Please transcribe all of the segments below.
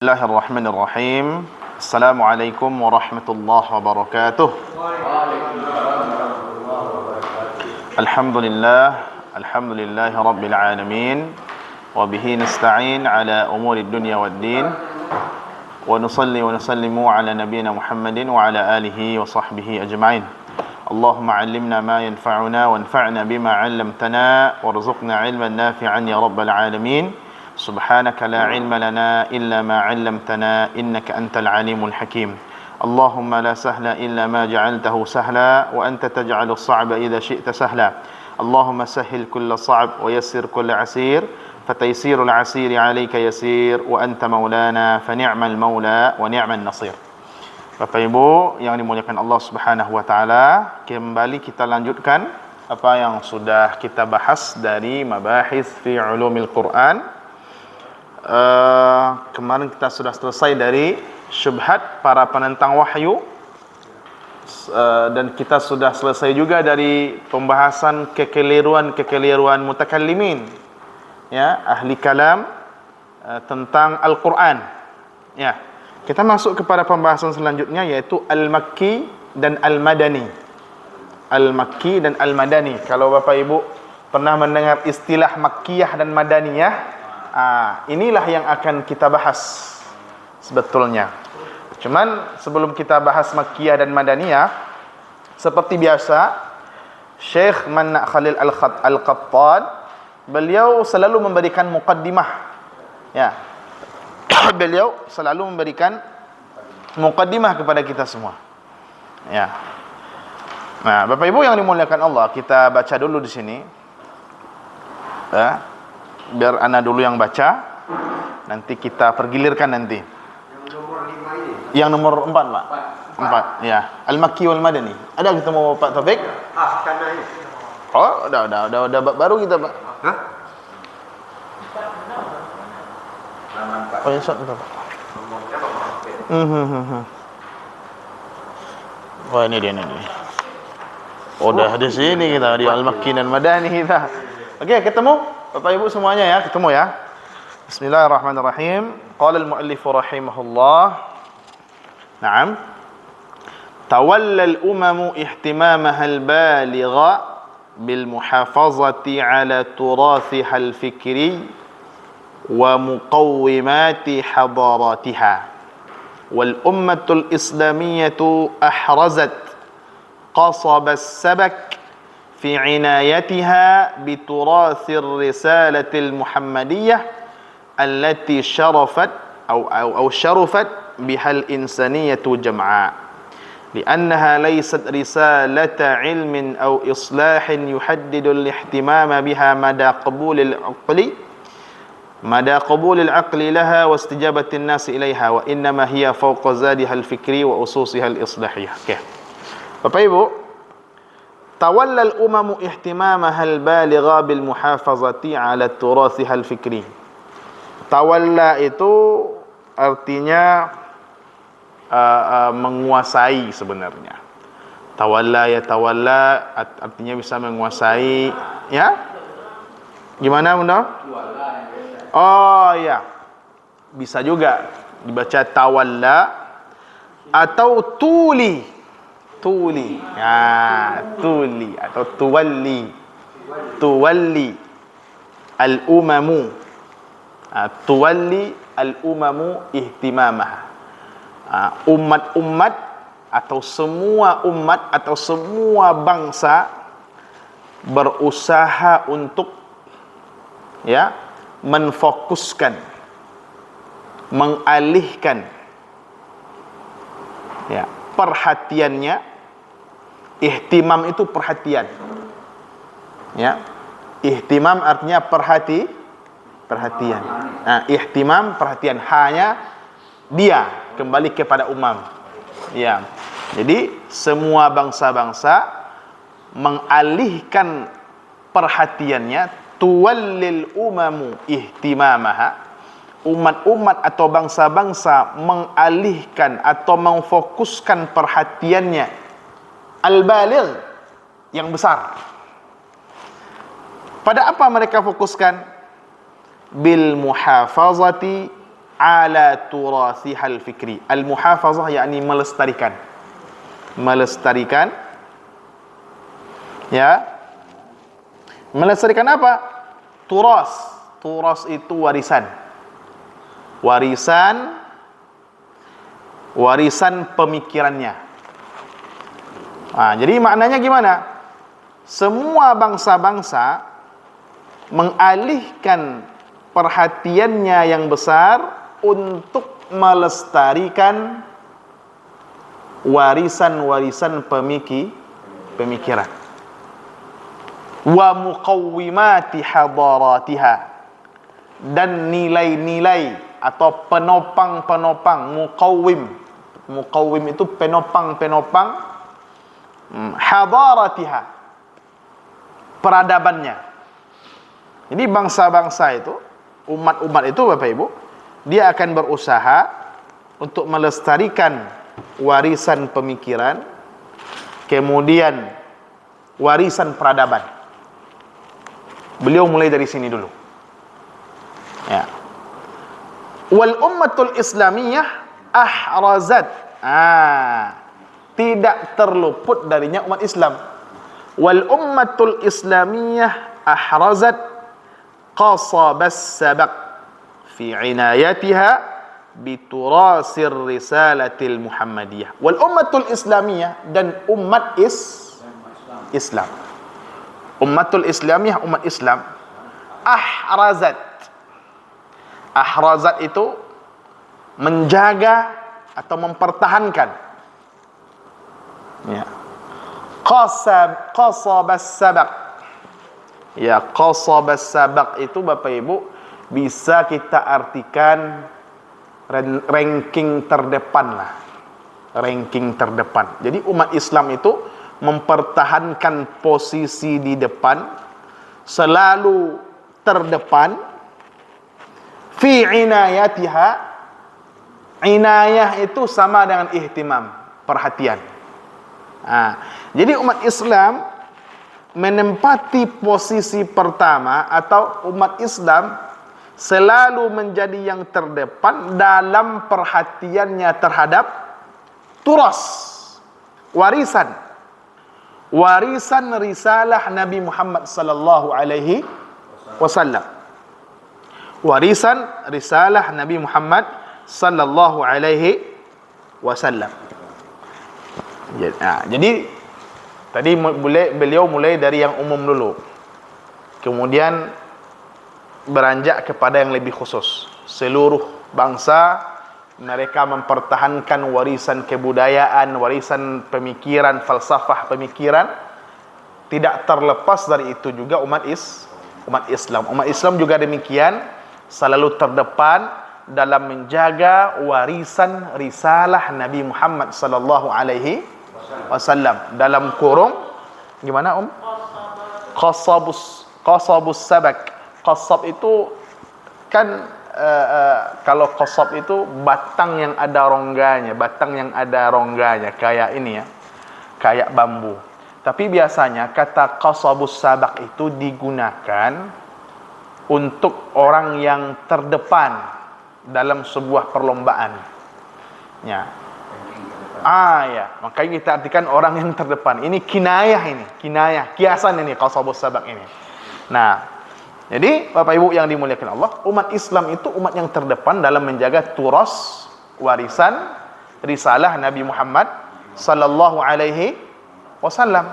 Bismillahirrahmanirrahim. Assalamualaikum warahmatullahi wabarakatuh. Alhamdulillah rabbil alamin. Wa bihi nasta'in ala umuri dunya waddin. Wa nusalli wa nusallimu ala nabiyyina Muhammadin wa ala alihi wa sahbihi ajma'in. Allahumma 'allimna ma yanfa'una wanfa'na bima 'allamtana warzuqna 'ilman nafi'an ya rabbal alamin. Subhanaka la ilma lana illa ma 'allamtana innaka antal alimul hakim. Allahumma la sahla illa ma ja'altahu sahla wa anta taj'alus sa'ba idza syi'ta sahla. Allahumma sahhil kulla sa'b wa yassir kulla 'asir fataysirul 'asiri 'alaika yasir wa anta maulana fa ni'mal maula wa ni'man nasir. Bapak Ibu yang dimuliakan Allah Subhanahu wa taala, kembali kita lanjutkan apa yang sudah kita bahas dari mabahis fi ulumil Quran. Kemarin kita sudah selesai dari syubhat para penentang wahyu, dan kita sudah selesai juga dari pembahasan kekeliruan mutakallimin, ya, ahli kalam, tentang Al-Quran. Ya, kita masuk kepada pembahasan selanjutnya, yaitu Al-Makki dan Al-Madani. Al-Makki dan Al-Madani. Kalau Bapak Ibu pernah mendengar istilah Makkiyah dan Madaniyah, inilah yang akan kita bahas sebetulnya. Cuman sebelum kita bahas Makkiyah dan Madaniyah, seperti biasa, Syekh Manna Khalil Al-Qattan, beliau selalu memberikan muqaddimah. Ya. Beliau selalu memberikan muqaddimah kepada kita semua. Ya. Nah, Bapak Ibu yang dimuliakan Allah, kita baca dulu di sini. Ya. Biar ana dulu yang baca, nanti kita pergilirkan nanti. Yang nomor 5 ini? Yang nomor 4, Pak. 4, ya. Al-Makki wal Madani. Ada ketemu Pak Taufik? Karena ini. Oh, udah baru kita, Pak. Hah? Oh, insya Allah, Pak. Wah, ini dia nih. Oh, udah di sini kita di Al-Makki dan Madani kita. Oke, ketemu? Bapak Ibu semuanya ya, ketemu ya. Bismillahirrahmanirrahim. Qala al-muallif rahimahullah. Naam. Tawalla al-umamu ihtimamaha al-baligha bil muhafazati ala turathiha al-fikri wa muqawwimati hadaratiha. Wal ummatul islamiyatu ahrazat qasab as-sabak في عنايتها بتراث الرسالة المحمدية التي شرفت أو شرفت بها الإنسانية جمعاء، لأنها ليست رسالة علم أو إصلاح يحدد الاهتمام بها مدى قبول العقل لها واستجابة الناس إليها، وإنما هي فوق زادها الفكري وأسسها الإصلاحية. Bapak Ibu, tawallal umamu ihtimamaha al-baligha bil muhafazati ala turathiha al-fikri. Tawalla itu artinya menguasai sebenarnya. Tawalla artinya bisa menguasai, ya? Gimana, Bunda? Oh ya. Bisa juga dibaca tawalla atau tuli. Ya, tuli atau tuwalli al-umamu, tuwalli al-umamu ihtimamah. Umat-umat atau semua umat atau semua bangsa berusaha untuk, ya, menfokuskan, mengalihkan, ya, perhatiannya. Ihtimam itu perhatian, ya. Ihtimam artinya perhatian. Nah, ihtimam perhatian, hanya dia kembali kepada umam, ya. Jadi semua bangsa-bangsa mengalihkan perhatiannya, tuwallil umamu ihtimamaha, umat-umat atau bangsa-bangsa mengalihkan atau memfokuskan perhatiannya al-baligh, yang besar. Pada apa mereka fokuskan? Bil muhafazati ala turasihal fikri. Al-muhafazah yakni melestarikan. Melestarikan, ya. Melestarikan apa? Turas. Turas itu warisan. Warisan pemikirannya. Jadi maknanya gimana? Semua bangsa-bangsa mengalihkan perhatiannya yang besar untuk melestarikan warisan-warisan pemikiran. Wa muqawwimati hadaratiha, dan nilai-nilai atau penopang-penopang. Muqawwim itu penopang-penopang hadaratiha, peradabannya. Jadi bangsa-bangsa itu, umat-umat itu Bapak Ibu, dia akan berusaha untuk melestarikan warisan pemikiran, kemudian warisan peradaban. Beliau mulai dari sini dulu. Ya. Wal ummatul islamiyah ahrazat. Tidak terluput darinya umat Islam. Wal ummatul islamiyah ahrazat qasabas sabaq fi inayatiha biturasir risalatil muhammadiyah. Wal ummatul islamiyah, dan umat Islam. Ummatul islamiyah, umat Islam. Ahrazat. Ahrazat itu menjaga atau mempertahankan. Ya. Qasabas sabaq. Ya, qasabas sabaq itu Bapak Ibu bisa kita artikan ranking terdepan lah. Ranking terdepan. Jadi umat Islam itu mempertahankan posisi di depan, selalu terdepan, fi inayatiha. Inayah itu sama dengan ihtimam, perhatian. Jadi umat Islam menempati posisi pertama, atau umat Islam selalu menjadi yang terdepan dalam perhatiannya terhadap turas, warisan risalah Nabi Muhammad sallallahu alaihi wasallam. Warisan risalah Nabi Muhammad sallallahu alaihi wasallam. Jadi tadi beliau mulai dari yang umum dulu, kemudian beranjak kepada yang lebih khusus. Seluruh bangsa mereka mempertahankan warisan kebudayaan, warisan pemikiran, falsafah pemikiran. Tidak terlepas dari itu juga umat Islam. Umat Islam juga demikian, selalu terdepan dalam menjaga warisan risalah Nabi Muhammad sallallahu alaihi wasallam. Dalam kurung gimana qasabus sabak. Qasab itu kan kalau qasab itu batang yang ada rongganya, kayak ini ya, kayak bambu. Tapi biasanya kata qasabus sabak itu digunakan untuk orang yang terdepan dalam sebuah perlombaan. Ya. Makanya kita artikan orang yang terdepan. Ini kinayah, kiasan ini qasabus sabak ini. Nah, jadi Bapak Ibu yang dimuliakan Allah, umat Islam itu umat yang terdepan dalam menjaga turas, warisan risalah Nabi Muhammad sallallahu alaihi wasallam.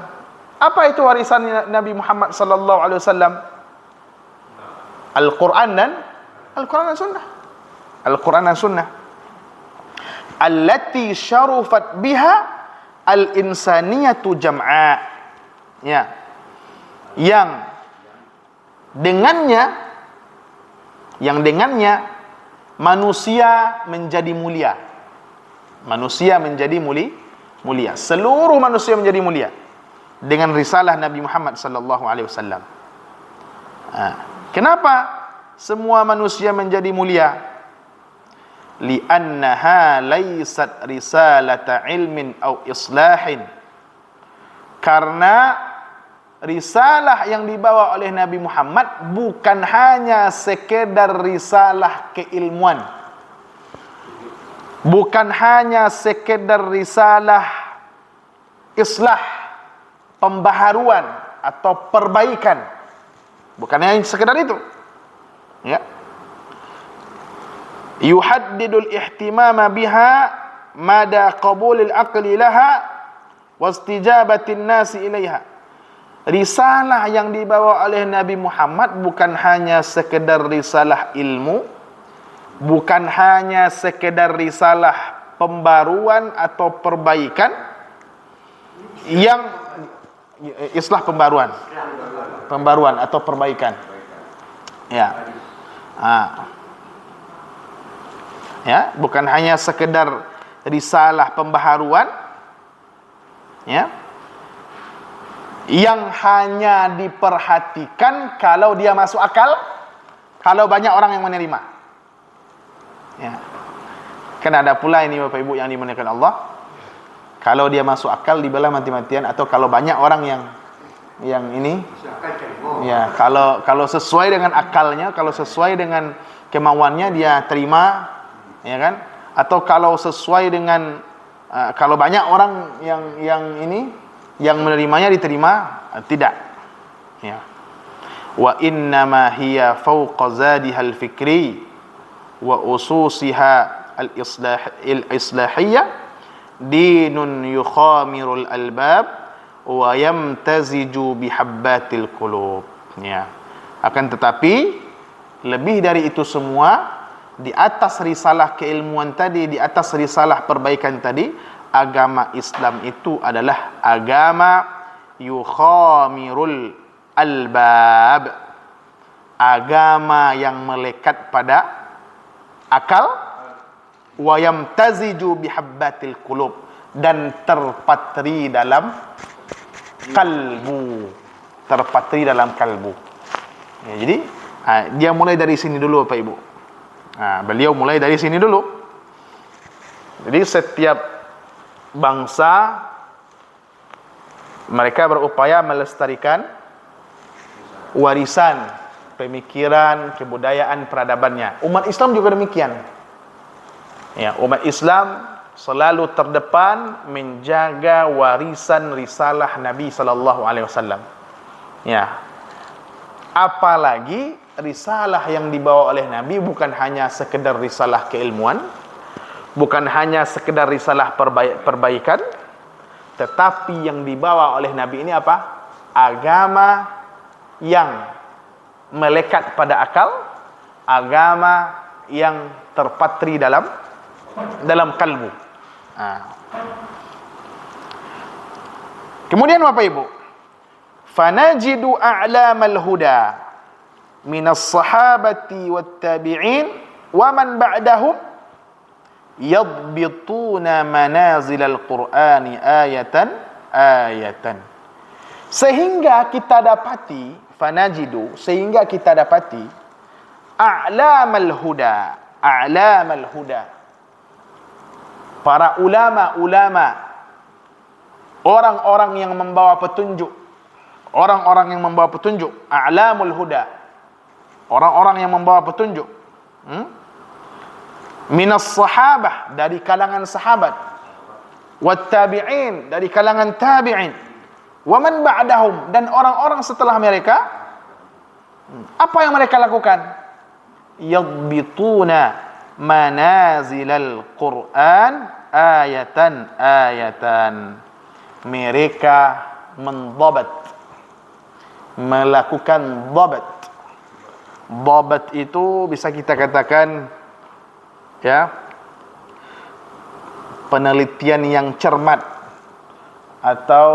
Apa itu warisan Nabi Muhammad sallallahu alaihi wasallam? Al-Qur'an dan Sunnah. Al-Qur'an dan Sunnah. Allati syarufat biha al-insaniyatu jam'a. Ya. Yang dengannya manusia menjadi mulia. Manusia menjadi mulia. Seluruh manusia menjadi mulia dengan risalah Nabi Muhammad sallallahu alaihi wasallam. Kenapa semua manusia menjadi mulia? Li'annaha laysat risalata ilmin aw islahin. Karena risalah yang dibawa oleh Nabi Muhammad bukan hanya sekedar risalah keilmuan bukan hanya sekedar risalah islah, pembaharuan atau perbaikan, bukan hanya sekedar itu, ya. Yuhaddidul ihtimama biha mada qabulil aqli laha wastijabatin nasi ilaiha. Risalah yang dibawa oleh Nabi Muhammad bukan hanya sekedar risalah ilmu, bukan hanya sekedar risalah pembaruan atau perbaikan yang islah pembaruan atau perbaikan, ya. Ya, bukan hanya sekedar risalah pembaharuan, ya, yang hanya diperhatikan kalau dia masuk akal, kalau banyak orang yang menerima, ya. Kan ada pula ini Bapak Ibu yang dimuliakan Allah, kalau dia masuk akal dibelah mati-matian, atau kalau banyak orang yang ini, ya, kalau sesuai dengan akalnya, kalau sesuai dengan kemauannya dia terima, ya kan? Atau kalau sesuai dengan kalau banyak orang yang ini yang menerimanya diterima, tidak, ya. Wa innama hiya fawqa zadiha al-fikri wa ususiha al-islahiyah dinun yukhamirul albab wa yamtaziju bihabbatil qulub, ya. Akan tetapi lebih dari itu semua, di atas risalah keilmuan tadi, di atas risalah perbaikan tadi, agama Islam itu adalah agama yukhamirul albab, agama yang melekat pada akal, wa yamtaziju bihabbatil qulub, dan terpatri dalam kalbu, ya, jadi dia mulai dari sini dulu Bapak Ibu. Beliau mulai dari sini dulu. Jadi setiap bangsa mereka berupaya melestarikan warisan pemikiran, kebudayaan, peradabannya. Umat Islam juga demikian. Ya, umat Islam selalu terdepan menjaga warisan risalah Nabi sallallahu alaihi wasallam. Ya. Apalagi risalah yang dibawa oleh Nabi bukan hanya sekedar risalah keilmuan, bukan hanya sekedar risalah perbaikan, tetapi yang dibawa oleh Nabi ini apa? Agama yang melekat pada akal, agama yang terpatri dalam kalbu. Kemudian Bapak Ibu, fanajidu a'lamal huda minas sahabati wat tabi'in wa man ba'dahum yadbituna manazilal qur'ani ayatan sehingga kita dapati, fanajidu, sehingga kita dapati a'lamal huda, para ulama-ulama, orang-orang yang membawa petunjuk, a'lamul huda, orang-orang yang membawa petunjuk, minas sahabah, dari kalangan sahabat, wat tabi'in, dari kalangan tabi'in, wa man ba'dahum, dan orang-orang setelah mereka. Apa yang mereka lakukan? Yadbituna manazilal Qur'an ayatan. Mereka mendabat, melakukan dabat. Dabat itu bisa kita katakan, ya, penelitian yang cermat, atau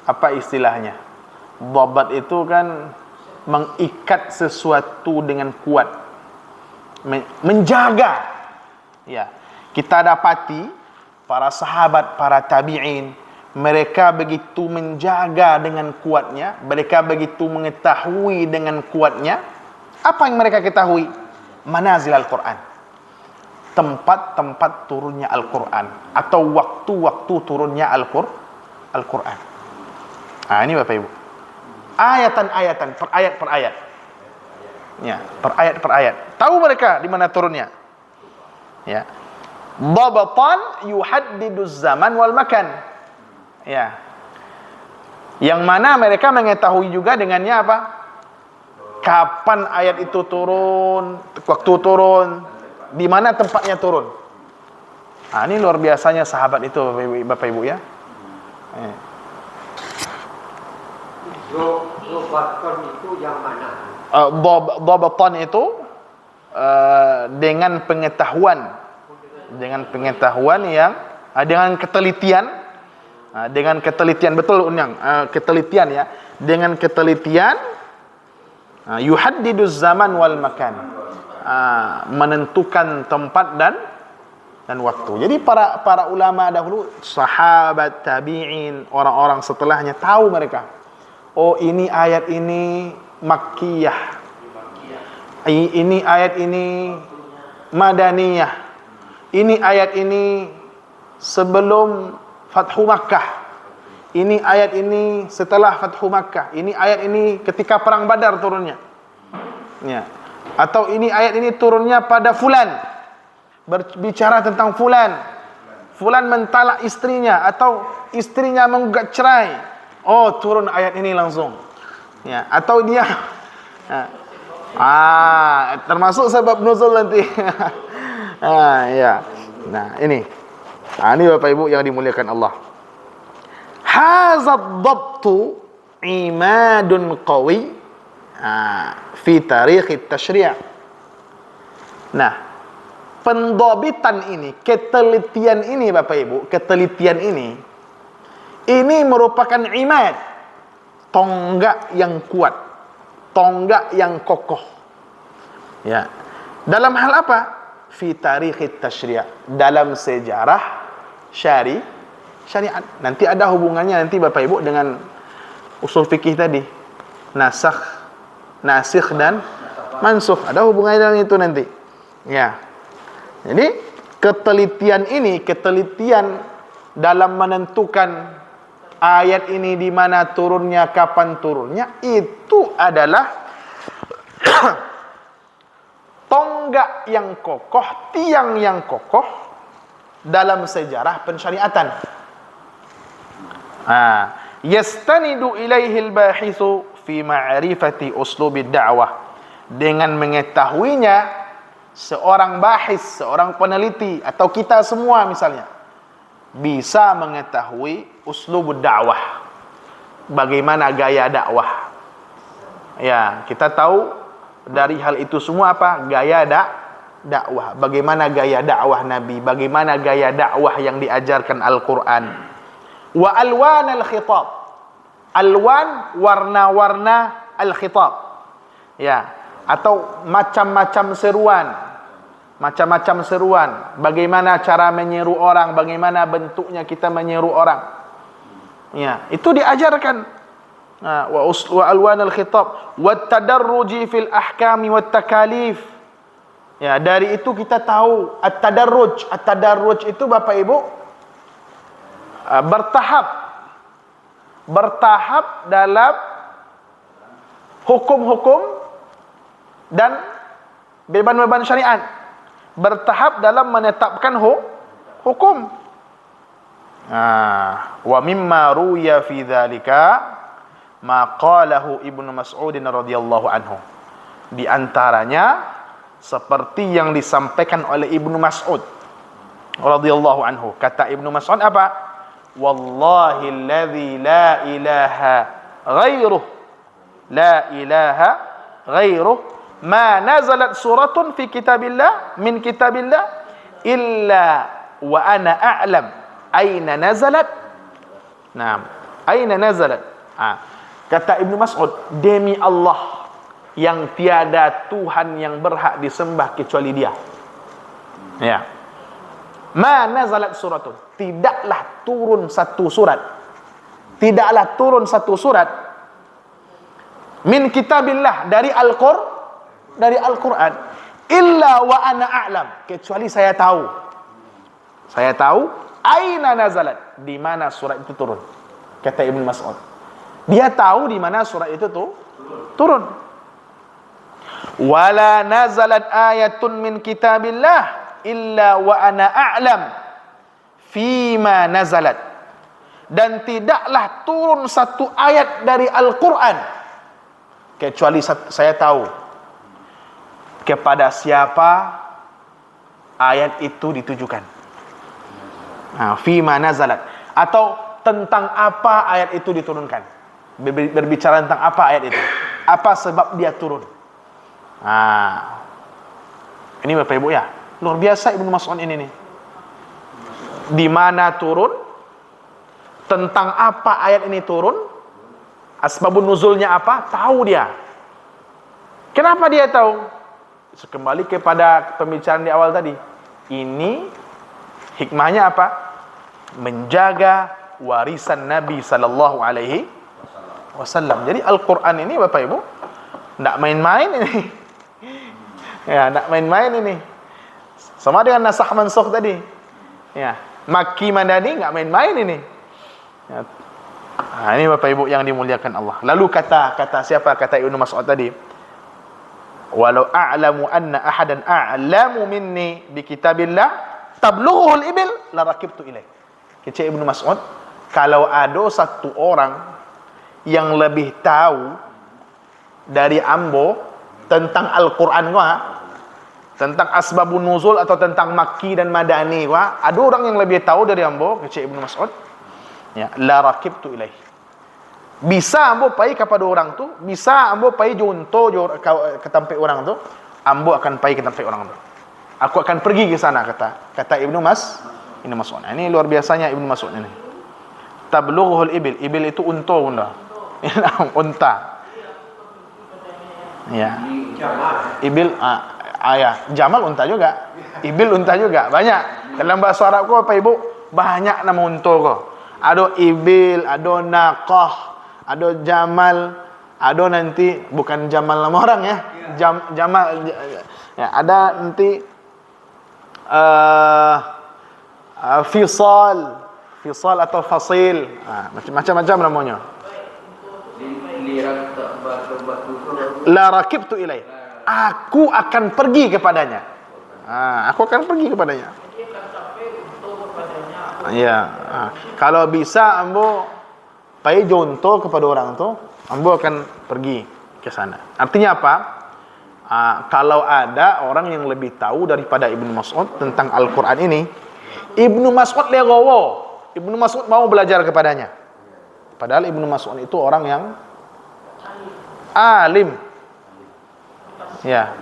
apa istilahnya? Dabat itu kan mengikat sesuatu dengan kuat, menjaga. Ya, kita dapati para sahabat, para tabi'in, mereka begitu menjaga dengan kuatnya, mereka begitu mengetahui dengan kuatnya. Apa yang mereka ketahui? Manazil Al-Quran, tempat-tempat turunnya Al-Quran, atau waktu-waktu turunnya Al-Quran. Ini Bapak Ibu, ayatan-ayatan, per ayat. Ya, per ayat. Tahu mereka di mana turunnya. Ya. Dhabtan yuhaddidu zaman wal makan. Ya. Yang mana mereka mengetahui juga dengannya apa? Kapan ayat itu turun, waktu turun, di mana tempatnya turun. Nah, ini luar biasanya sahabat itu, Bapak Ibu ya. Dhabtan itu yang mana? Dhabtan itu dengan pengetahuan yang dengan ketelitian betul Unyang, ketelitian ya, dengan ketelitian yuhaddiduz zaman wal makan, menentukan tempat dan waktu. Jadi para ulama dahulu, sahabat, tabi'in, orang-orang setelahnya tahu mereka. Oh, ini ayat ini Makkiyah. Ini ayat ini Madaniyah. Ini ayat ini sebelum Fathu Makkah. Ini ayat ini setelah Fathu Makkah. Ini ayat ini ketika perang Badar turunnya. Ya. Atau ini ayat ini turunnya pada fulan. Berbicara tentang fulan. Fulan mentalak istrinya atau istrinya menggugat cerai. Oh, turun ayat ini langsung. Ya, atau dia termasuk sebab nuzul nanti. Ya. Nah, ini. Ini Bapak Ibu yang dimuliakan Allah. Hazad dhabtu imadun qawi fi tarikh at-tashri'. Nah, pendhabitan ini, ketelitian ini Bapak Ibu, ketelitian ini merupakan imad, tonggak yang kuat, tonggak yang kokoh. Ya. Dalam hal apa? Fi tarikh at-tashri', dalam sejarah syariat. Nanti ada hubungannya nanti Bapak Ibu dengan usul fikih tadi. Nasikh dan mansukh. Ada hubungannya dengan itu nanti. Ya. Jadi ketelitian dalam menentukan ayat ini di mana turunnya, kapan turunnya, itu adalah tonggak yang kokoh, tiang yang kokoh dalam sejarah pensyariatan. Yastanidu ilaihi al-bahithu fi ma'rifati uslubid da'wah. Dengan mengetahuinya seorang bahis, seorang peneliti atau kita semua misalnya bisa mengetahui uslubud da'wah. Bagaimana gaya dakwah. Ya, kita tahu dari hal itu semua apa? Gaya dakwah. Bagaimana gaya dakwah Nabi, bagaimana gaya dakwah yang diajarkan Al-Qur'an. Wa alwan al-khitab. Alwan, warna-warna al-khitab. Ya, atau macam-macam seruan. Macam-macam seruan. Bagaimana cara menyeru orang, bagaimana bentuknya kita menyeru orang. Ya, itu diajarkan. Wa alwan al-khitab wa tadarruji fil ahkami wat takalif. Ya, dari itu kita tahu at-tadarruj. At-tadarruj itu Bapak Ibu bertahap dalam hukum-hukum dan beban-beban syariat. Bertahap dalam menetapkan hukum. Wa mimma ruya fi dzalika ma qalahu Ibnu Mas'ud radhiyallahu anhu. Di antaranya seperti yang disampaikan oleh Ibnu Mas'ud radhiyallahu anhu. Kata Ibnu Mas'ud apa? Wallahi alladzi la ilaha ghairuh, la ilaha ghairuh, ma nazalat suratun fi kitabillah min kitabillah illa wa ana a'lam aina nazalat. Naam, aina nazalat. Kata Ibnu Mas'ud, demi Allah yang tiada Tuhan yang berhak disembah kecuali Dia. Ya. Ma nazalat suratun, tidaklah turun satu surat. Tidaklah turun satu surat min kitabillah, dari Al-Qur'an, illa wa ana a'lam, kecuali saya tahu. Saya tahu aina nazalat, di mana surat itu turun. Kata Ibnu Mas'ud. Dia tahu di mana surat itu turun. Wala nazalat ayatun min kitabillah illa wa ana a'lam fima nazalat, dan tidaklah turun satu ayat dari Al-Quran kecuali saya tahu kepada siapa ayat itu ditujukan. Fima nazalat, atau tentang apa ayat itu diturunkan. Berbicara tentang apa ayat itu, apa sebab dia turun. Ini Bapak Ibu ya, luar biasa Ibnu Mas'ud ini nih. Di mana turun, tentang apa ayat ini turun, asbabun nuzulnya apa, tahu dia. Kenapa dia tahu? Kembali kepada pembicaraan di awal tadi. Ini hikmahnya apa? Menjaga warisan Nabi sallallahu alaihi wasallam. Jadi Al-Quran ini Bapak Ibu tidak main-main ini. Ya, tidak main-main ini. Sama dengan nasakh mansukh tadi. Ya, Makki Madani enggak main-main ini. Ya. Ini Bapak Ibu yang dimuliakan Allah. Lalu kata siapa? Kata Ibnu Mas'ud tadi, walau a'lamu anna ahadan a'lamu minni bi kitabillah tablughuhul ibil la rakibtu ilaih. Kata Ibnu Mas'ud, kalau ada satu orang yang lebih tahu dari ambo tentang Al-Quran tentang asbabun nuzul atau tentang Makki dan Madani ada orang yang lebih tahu dari ambo, kata Ibnu Mas'ud, ya, la rakibtu ilaih. Bisa ambo pai kepada orang tu, bisa ambo pai junto ke tempat orang tu, ambo akan pai ke tempat orang tu. Aku akan pergi ke sana, kata Ibnu Mas'ud. Ini luar biasanya Ibnu Mas'ud ini. Tablughuhul ibil. Ibil itu unta, bunda. Unta. Ya. Ibil jamal unta juga. Ibil unta juga. Banyak. Dalam bahasa Arab kok Bapak Ibu, banyak nama unta kok. Ada ibil, ada naqah, ada jamal, ada nanti bukan jamal nama orang ya. Jamal ya, ada nanti fisal atau fasil. Macam-macam namanya. La rakibtu ilaih. Aku akan pergi kepadanya. Aku akan pergi kepadanya. Ya. Kalau bisa ambo pai jonto kepada orang tu, ambo akan pergi ke sana. Artinya apa? Kalau ada orang yang lebih tahu daripada Ibnu Mas'ud tentang Al-Quran ini, Ibnu Mas'ud legowo. Ibnu Mas'ud mau belajar kepadanya. Padahal Ibnu Mas'ud itu orang yang alim. Ya.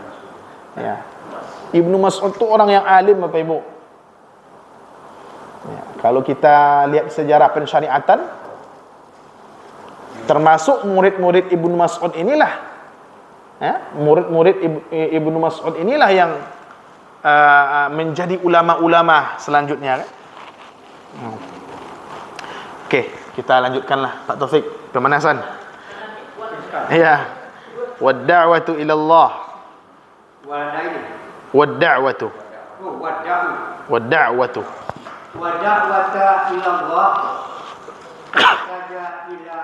Ibnu Mas'ud itu orang yang alim, Bapak Ibu. Ya. Kalau kita lihat sejarah pensyariatan, termasuk murid-murid Ibnu Mas'ud inilah, murid-murid Ibnu Mas'ud inilah yang menjadi ulama-ulama selanjutnya. Oke, kita lanjutkanlah Pak Taufik, pemanasan. Ya. Wad-da'watu ila Allah. Wad-da'watu. Wad-da'watu. Wad-da'wata ila Allah. Kaja ila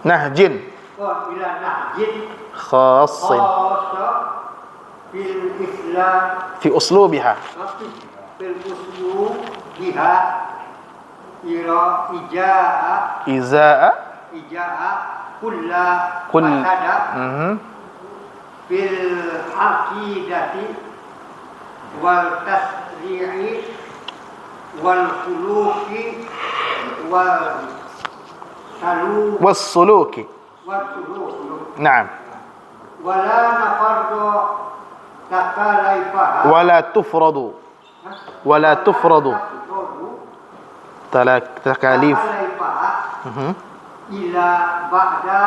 nahjin. Ila nahjin khassin fil Islam fi uslubiha. Fil uslubiha izaa kulla fasada fil aqidati wal tasri'i wal khuluqi wal suluki. Naam. Wala nafardu takalaifaha wala tufradu takalif ila ba'da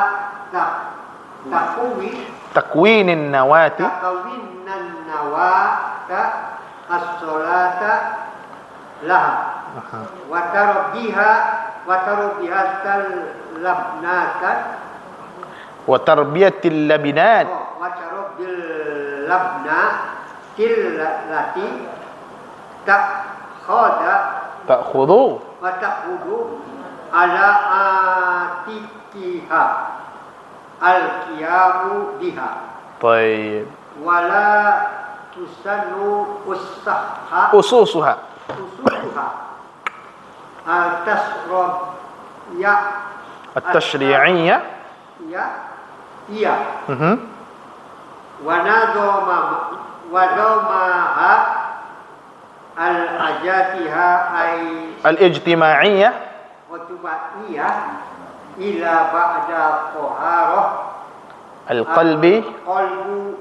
takwinin nawati as-salata laha wa tarbiha labnatan wa tarbiyatil labinat wa tarbil labnatil lati ta'khudhu ala atikiha al-qiyamu biha. Baik. wala tusannu usaha ususuha usuha al-tasrab ya at-tashri'iyyah. ya iya Mhm. wadamaha al-ajatiha ay Al-ijtima'iyyah. watuba'iyah ila ba'da qaharah Al-qalbi qalbu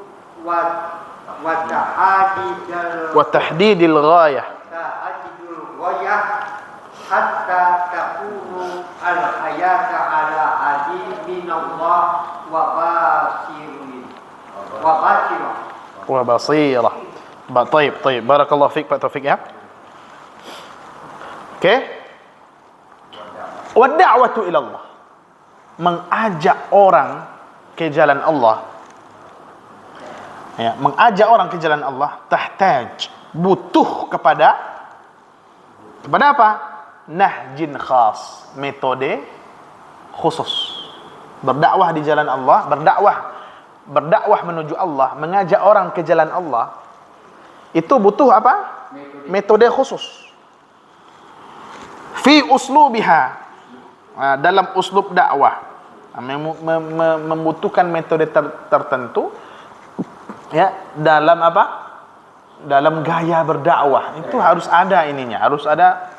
wa tahadidal wa tahdidil ghayah. tahadidul ghayah hatta takunu al-hayata ala hadi minallah wa basirin wa basirah. Wa basirah. Baik, barakallahu fiik Pak Taufik ya. Okey. Wa da'watu ila Allah. Mengajak orang ke jalan Allah. Ya, mengajak orang ke jalan Allah tahtaj, butuh kepada apa? Nahjin khas, metode khusus. Berdakwah di jalan Allah, berdakwah menuju Allah, mengajak orang ke jalan Allah, itu butuh apa? Metode khusus. Fi uslubiha, dalam uslub dakwah, membutuhkan metode tertentu, ya, dalam apa? Dalam gaya berdakwah itu harus ada ininya, harus ada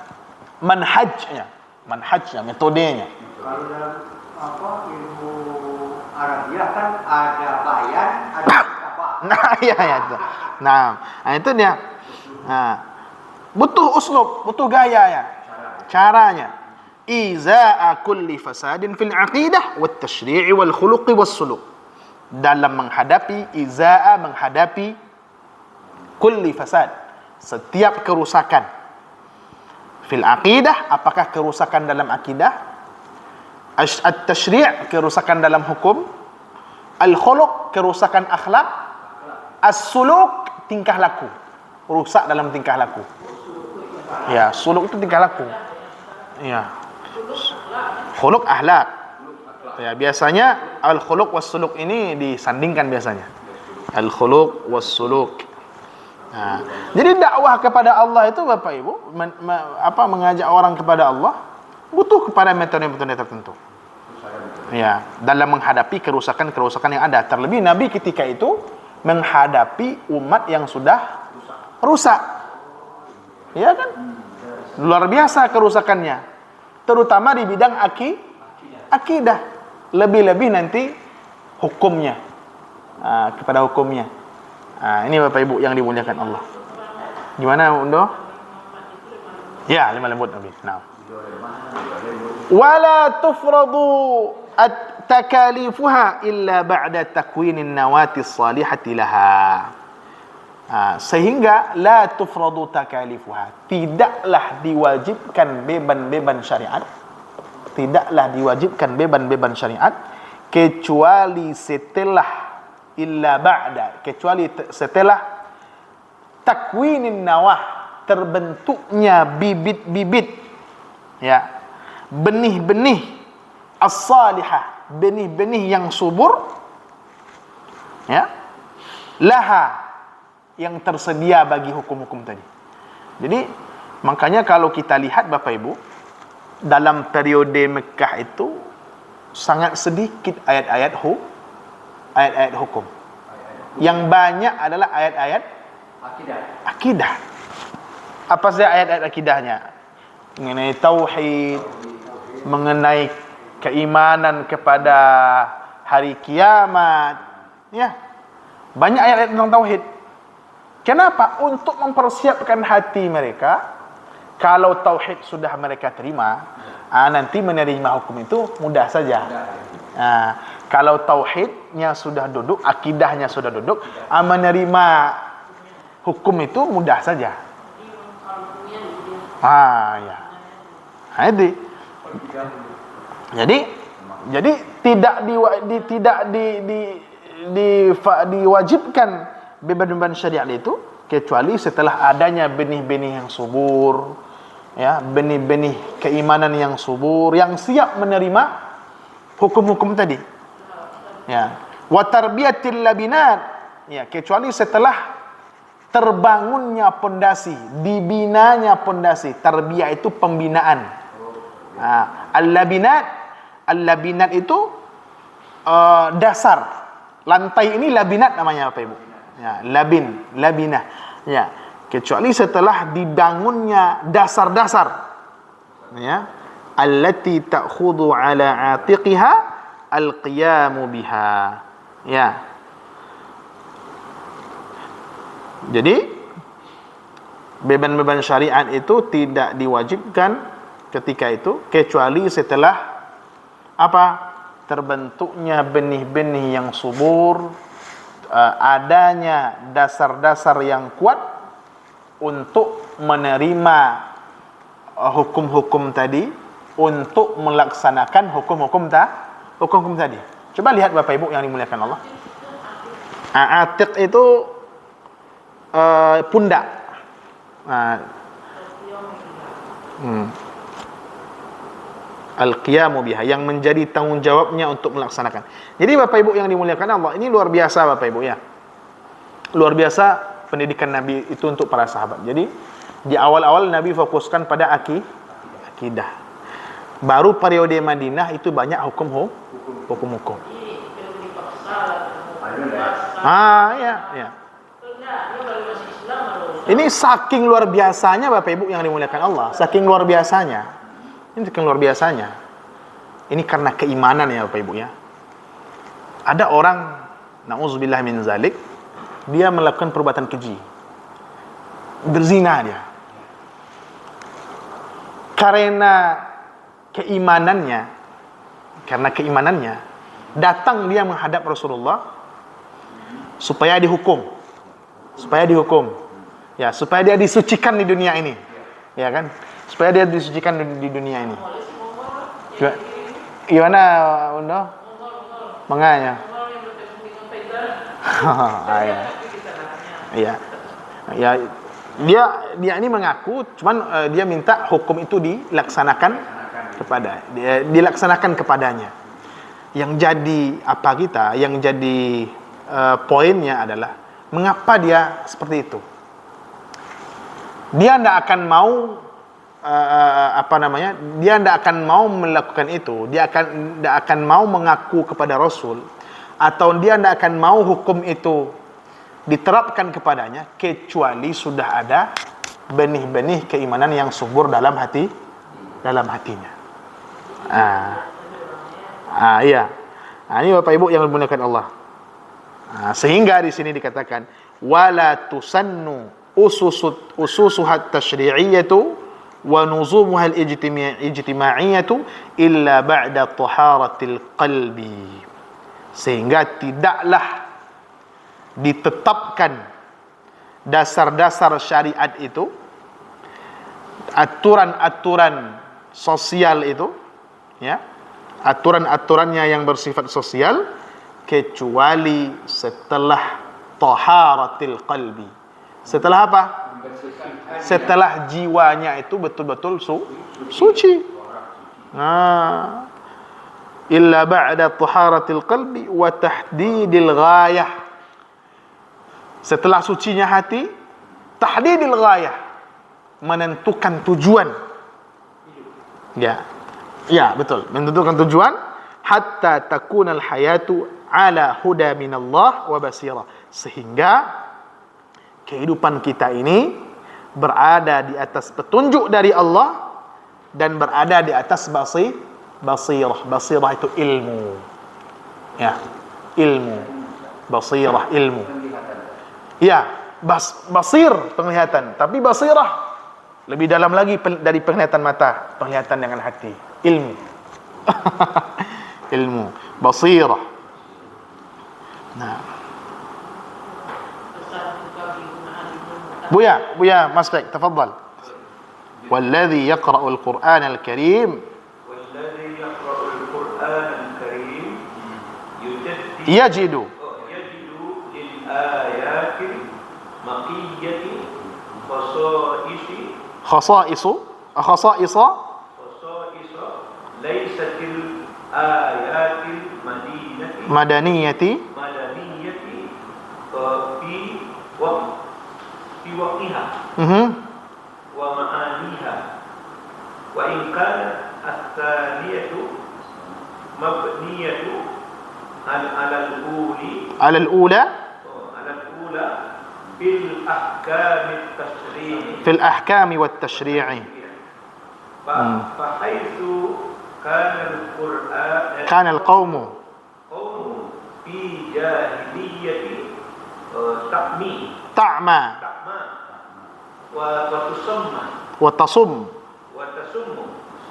manhajnya, metodenya. Kalau dalam ilmu Arabiah kan ada bayan, ada kitabah. Nah, ya itu. Nah, itu dia. Nah, butuh uslub, butuh gaya ya. Caranya izaa kulli fasadin fil aqidah wat tashri'i wal khuluqi was suluk. Dalam menghadapi kulli fasad, setiap kerusakan. Fil aqidah, apakah kerusakan dalam akidah? At-tashri', kerusakan dalam hukum. Al-khuluq, kerusakan akhlak. As-suluk, tingkah laku, rusak dalam tingkah laku. Ya, suluk itu tingkah laku. Ya, khuluq akhlak. Ya, biasanya al-khuluq was-suluk ini disandingkan biasanya. Al-khuluq was-suluk. Nah, jadi dakwah kepada Allah itu Bapak Ibu, mengajak orang kepada Allah butuh kepada metode-metode tertentu. Ya, dalam menghadapi kerusakan-kerusakan yang ada. Terlebih Nabi ketika itu menghadapi umat yang sudah rusak. Ya kan? Luar biasa kerusakannya. Terutama di bidang akidah. Lebih-lebih nanti hukumnya. Kepada hukumnya. Ini Bapak Ibu yang dimuliakan Allah. Gimana Undo? Ya, lemah lembut Nabi. Nah. Wala tufradu at-takalifuha illa ba'da takwinin nawati salihati laha. Sehingga la tufradu takalifuha, tidaklah diwajibkan beban-beban syariat, kecuali setelah takwinin nawah, terbentuknya bibit-bibit, ya, benih-benih as-salihah, benih-benih yang subur, ya, laha, yang tersedia bagi hukum-hukum tadi. Jadi makanya kalau kita lihat Bapak Ibu, dalam periode Mekah itu sangat sedikit ayat-ayat hukum. Yang banyak adalah ayat-ayat akidah. Apa saja ayat-ayat akidahnya? Mengenai tauhid, mengenai keimanan kepada hari kiamat, ya. Banyak ayat-ayat tentang tauhid. Kenapa? Untuk mempersiapkan hati mereka, kalau tauhid sudah mereka terima, nanti menerima hukum itu mudah saja. Kalau tauhidnya sudah duduk, akidahnya sudah duduk, menerima hukum itu mudah saja. Ya. Jadi tidak diwajibkan beban-beban syariat itu kecuali setelah adanya benih-benih yang subur, ya, benih-benih keimanan yang subur, yang siap menerima hukum-hukum tadi. Ya, wa tarbiyatil labinat, ya, kecuali setelah terbangunnya pondasi, dibinanya pondasi. Tarbiyah itu pembinaan. Al-labinat itu dasar. Lantai ini labinat namanya Bapak Ibu. Ya, labinah. Ya, kecuali setelah dibangunnya dasar-dasar. Ya, allati ta'khudhu ala 'atiqiha al-qiyamu biha. Ya. Jadi beban-beban syariat itu tidak diwajibkan ketika itu kecuali setelah apa? Terbentuknya benih-benih yang subur, adanya dasar-dasar yang kuat untuk menerima hukum-hukum tadi, untuk melaksanakan hukum-hukum tadi. Coba lihat Bapak Ibu yang dimuliakan Allah. Atiq itu pundak. Al-qiyamu biha, yang menjadi tanggung jawabnya untuk melaksanakan. Jadi Bapak Ibu yang dimuliakan Allah, ini luar biasa Bapak Ibu ya. Luar biasa pendidikan Nabi itu untuk para sahabat. Jadi di awal-awal Nabi fokuskan pada akidah. Baru periode Madinah itu banyak hukum. Ya. Ini saking luar biasanya Bapak Ibu yang dimuliakan Allah, saking luar biasanya. Ini karena keimanan ya Bapak Ibu ya. Ada orang, na'udzubillah min zalik, dia melakukan perbuatan keji, berzina dia. Karena keimanannya, datang dia menghadap Rasulullah supaya dihukum. Ya, supaya dia disucikan di dunia ini. Ya kan? Supaya dia disucikan di dunia ini. Gimana, Undo? Menganya. Iya. Ya, dia ini mengaku, cuman dia minta hukum itu dilaksanakan kepadanya. Yang jadi yang jadi poinnya adalah mengapa dia seperti itu? Dia tidak akan mau dia tidak akan mau melakukan itu. Dia tidak akan mau mengaku kepada Rasul, atau dia tidak akan mau hukum itu diterapkan kepadanya kecuali sudah ada benih-benih keimanan yang subur dalam hatinya. Iya. Ini Bapak Ibu yang dimuliakan Allah. Sehingga di sini dikatakan wala tusannu ususuhat tashri'iyyatu wa nuzumuha al-ijtima'iyyatu illa ba'da taharatil qalbi. Sehingga tidaklah ditetapkan dasar-dasar syariat itu, aturan-aturan sosial itu, ya, aturan-aturannya yang bersifat sosial, kecuali setelah taharatil qalbi. Setelah apa? Setelah jiwanya itu betul-betul suci. Illa ba'da taharatil qalbi wa tahdidil ghayah. Setelah sucinya hati, tahdidil ghayah, menentukan tujuan. Ya, betul, menentukan tujuan. Hatta takunal hayatu ala huda minallah wa basirah, sehingga kehidupan kita ini berada di atas petunjuk dari Allah dan berada di atas basirah. Basirah itu ilmu. Ya, ilmu. Basirah ilmu. Ya, basir penglihatan, tapi basirah lebih dalam lagi dari penglihatan mata, penglihatan dengan hati, ilmu. Ilmu, basirah. Nah, Buya Masfek, tafadhal. Walladhi yaqra'ul Qur'anal Karim yajidu lil ayatil maqiyyati khasa'isa laysatil ayatil madaniyati في وقت في وقتها Mhm. ومعانيها وإن كانت الثانية مبنية على الأولى على الأولى بالأحكام التشريعية في الأحكام والتشريع. فحيث كان القرآن كان القوم قوم في جاهلية تعمى وتسمى وتصم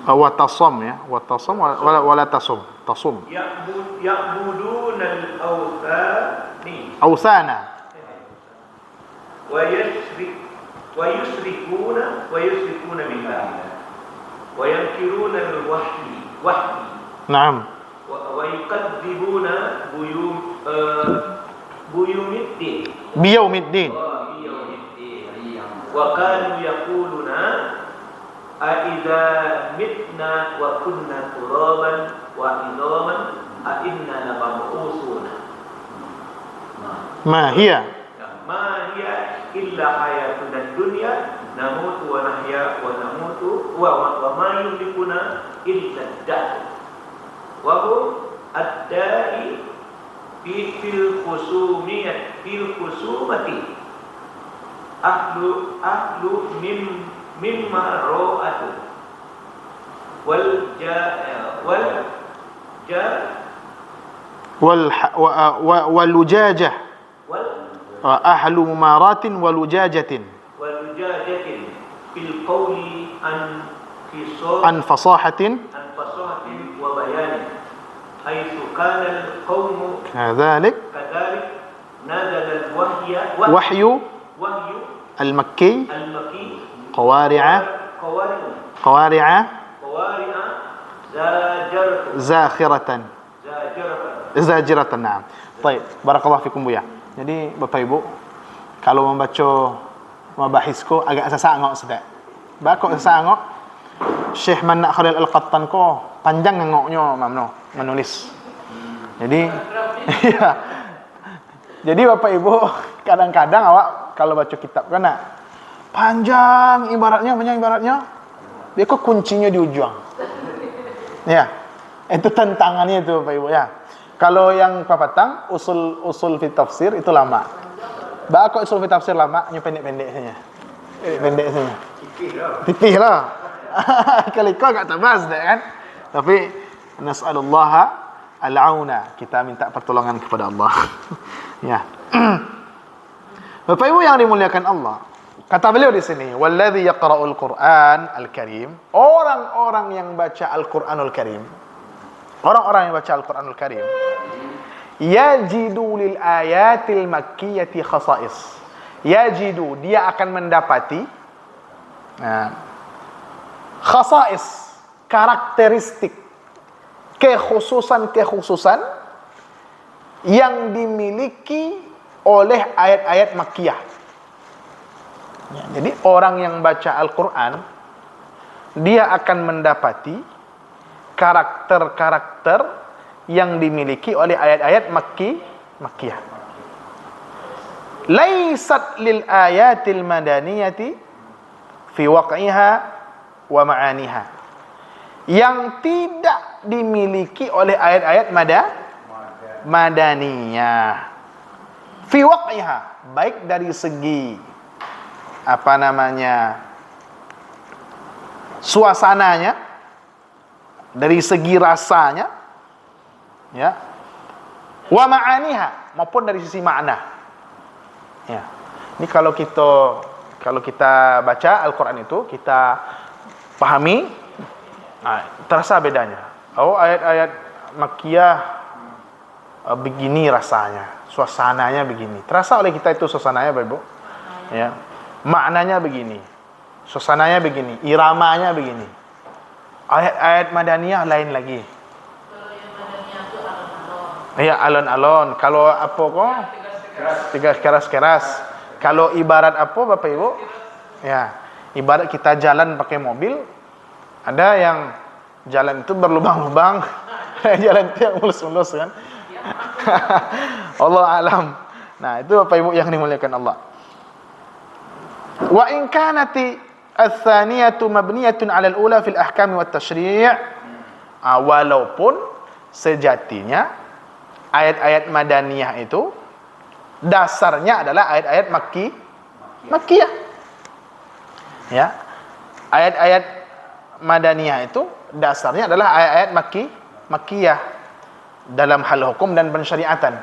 وتصم يا وتصم ولا تصم تصم يعبدون الأوثان أوثانا ويشركون بالله وينكرون الوحي نعم ويكذبون بيوم الدين وكانوا يقولون أإذا متنا وكنا ترابا وعظاما أإنا لمبعوثون ما هي إلا حياتنا الدنيا نموت ونحيا ونموت وما يملكنا إلا الدهر وهو الداعي في الخصومة أهل مما رأته واللجاجة أهل ممارات ولجاجة في القول عن فصاحة وبيان حيث كان القوم كذلك نزل وحي المكي قوارع زاجرة نعم. طيب barakallahu fikum Bu ya. Jadi Bapak Ibu kalau membaca mabahisku agak sesangok sedek. Bakok sesangok Syekh Manna Khalil Al-Qattan ko panjang ngoknya mamno menulis. Jadi iya. Jadi Bapak Ibu kadang-kadang awak kalau baca kitab kan panjang ibaratnya dia kok kuncinya di ujung. Ya. Itu tantangannya itu Bapak Ibu ya. Kalau yang papatang usul fi tafsir itu lama. Kok usul fi tafsir lama, nya pendek-pendek saja. Pendek saja. Tipih lah. Kalau kau agak tabas deh kan. Tapi nas'alullaha al-auna, kita minta pertolongan kepada Allah. Ya. Bapak Ibu yang dimuliakan Allah. Kata beliau di sini, walladzi yaqra'ul Qur'an al-Karim, orang-orang yang baca Al-Qur'anul Karim. Orang-orang yang baca Al-Qur'anul Karim yajidu lil ayatil makkiyati khasa'is. Yajidu, dia akan mendapati khasa'is, karakteristik, kekhususan yang dimiliki oleh ayat-ayat makkiyah. Ya, jadi orang yang baca Al-Qur'an dia akan mendapati karakter-karakter yang dimiliki oleh ayat-ayat makkiyah. Laisat lil ayatil madaniyati fi waq'iha wa ma'aniha. Yang tidak dimiliki oleh ayat-ayat madaniyah. Fi waq'iha, baik dari segi suasananya, dari segi rasanya, ya, wa ma'aniha, maupun dari sisi makna. Ya. Ini kalau kita baca Al-Qur'an itu, kita pahami, terasa bedanya. Oh, ayat-ayat makkiyah begini rasanya, suasananya begini. Terasa oleh kita itu suasananya, Bapak Ibu. Ya. Maknanya begini, suasananya begini, iramanya begini. Ayat-ayat madaniyah lain lagi. Ya, alon-alon. Kalau apa kok? Tiga keras-keras. Kalau ibarat apa Bapak Ibu? Ya, ibarat kita jalan pakai mobil, ada yang jalan itu berlubang-lubang, jalan itu yang mulus-mulus kan. Allah alam. Nah, itu Bapak Ibu yang dimuliakan Allah. Wa in kanati ats-tsaniyatu mabniyatun 'ala al-ula fil ahkam wat tasyri'. Walaupun sejatinya ayat-ayat madaniyah itu dasarnya adalah ayat-ayat Makkiyah. Ya. Ayat-ayat madaniyah itu dasarnya adalah ayat-ayat Makkiyah dalam hal hukum dan pensyariatan.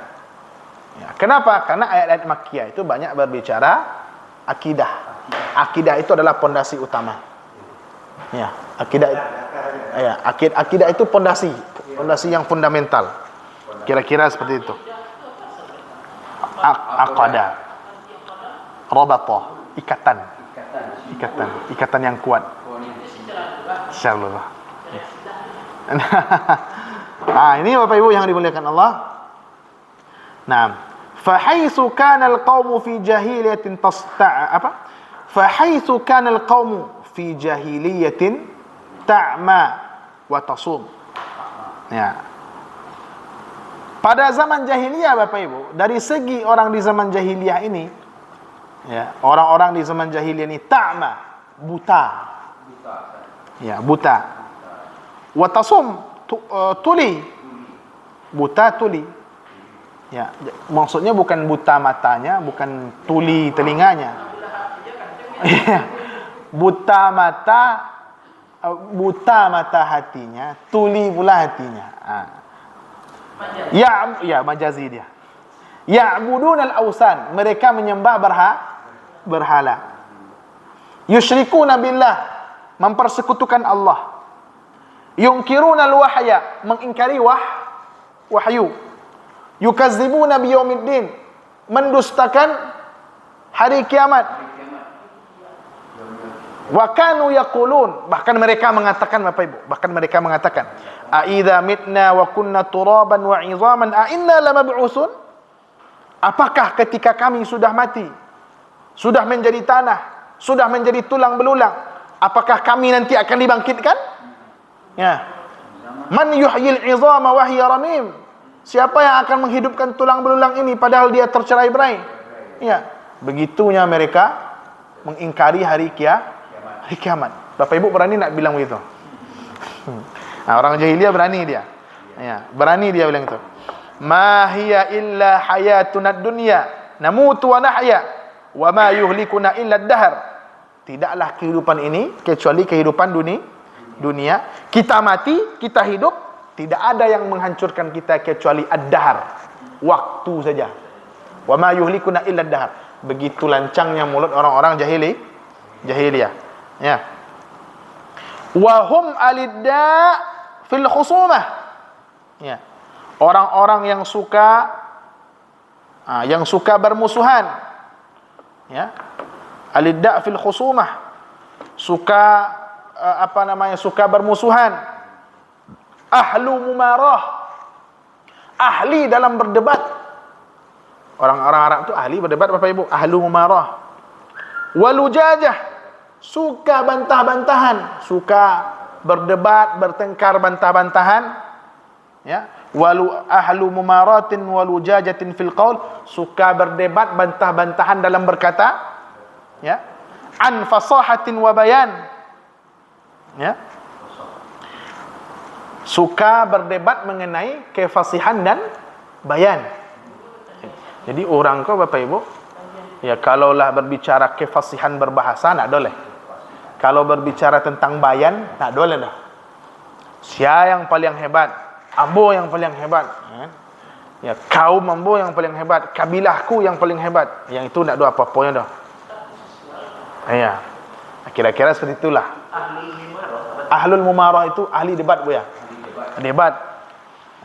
Ya, kenapa? Karena ayat-ayat Makkiyah itu banyak berbicara akidah. Akidah itu adalah pondasi utama. Ya, akidah itu pondasi yang fundamental. Kira-kira seperti itu. Aqadah, rabatah, ikatan yang kuat. Insyaallah. Ini Bapak Ibu yang dimuliakan Allah. Naam. Fa haitsu kana al-qaumu fi jahiliyatin Fa haitsu kana al-qaumu fi jahiliyatin ta'ma wa tasum. Ya. Pada zaman jahiliyah Bapak Ibu, dari segi orang di zaman jahiliyah ini, ya, orang-orang di zaman jahiliyah ini ta'ma, buta. Ya, buta. Wa tasum, tuli. Buta tuli. Ya, maksudnya bukan buta matanya, bukan tuli telinganya. Buta mata hatinya, tuli pula hatinya. Majazi dia. Ya'budunal awsan, mereka menyembah berhala. Yusyrikuna billah, mempersekutukan Allah. Yunkirunal wahya, mengingkari wahyu. Yukazzibuna biyaumiddin, mendustakan hari kiamat. Wa kanu yaqulun, bahkan mereka mengatakan Bapak Ibu, a idza mitna wa kunna turaban wa 'idhaman a inna lamab'usun? Apakah ketika kami sudah mati, sudah menjadi tanah, sudah menjadi tulang belulang, apakah kami nanti akan dibangkitkan? Ya. Man yuhyil 'idhama wa hiya ramim? Siapa yang akan menghidupkan tulang belulang ini padahal dia tercerai-berai? Ya, begitunya mereka mengingkari hari kiamat. Bapak Ibu berani nak bilang begitu? Orang jahiliyah berani dia. Ya, berani dia bilang itu. Ma hiya illa hayatuna dunya, namutu wa nahya, wa ma yuhlikuna illa ad-dahr. Tidaklah kehidupan ini kecuali kehidupan dunia. Kita mati, kita hidup, tidak ada yang menghancurkan kita kecuali ad-dahr, waktu saja. Wa ma yuhlikuna illa ad-dahr. Begitu lancangnya mulut orang-orang jahiliyah. Ya. Wa hum alidda fil khusumah. Ya. Orang-orang yang suka bermusuhan. Ya. Alidda fil khusumah. Suka bermusuhan. Ahlu mumarah, ahli dalam berdebat. Orang-orang Arab itu ahli berdebat Bapak Ibu, ahlu mumarah. Walujajah, suka bantah-bantahan, suka berdebat, bertengkar, bantah-bantahan. Ya, ahlu mumaratin walujajatin fil qaul, suka berdebat, bantah-bantahan dalam berkata. Ya, an fasahatin wa bayan. Ya. Suka berdebat mengenai kefasihan dan bayan. Jadi orang kau Bapak Ibu, ya kalaulah berbicara kefasihan berbahasa tak boleh. Kalau berbicara tentang bayan tak boleh dah. Sia yang paling hebat, ambo yang paling hebat, ya kaum ambo yang paling hebat, kabilahku yang paling hebat. Yang itu tak ada apa-apanya dah. Ya. Kira-kira seperti itulah. Ahlul mumarah itu ahli debat buya. Debat.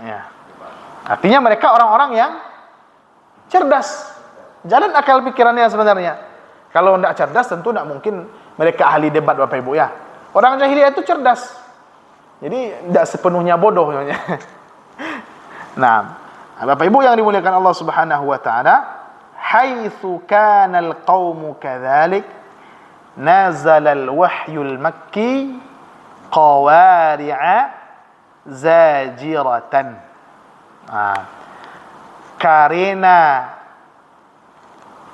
Ya. Artinya mereka orang-orang yang cerdas. Jalan akal pikirannya sebenarnya. Kalau tidak cerdas tentu tidak mungkin mereka ahli debat Bapak Ibu ya. Orang jahiliyah itu cerdas. Jadi tidak sepenuhnya bodoh. Nah, Bapak Ibu yang dimuliakan Allah Subhanahu wa taala, haitsu kana al-qaumu kadzalik nazala al-wahyul makki qawari'a zajiratan. Karena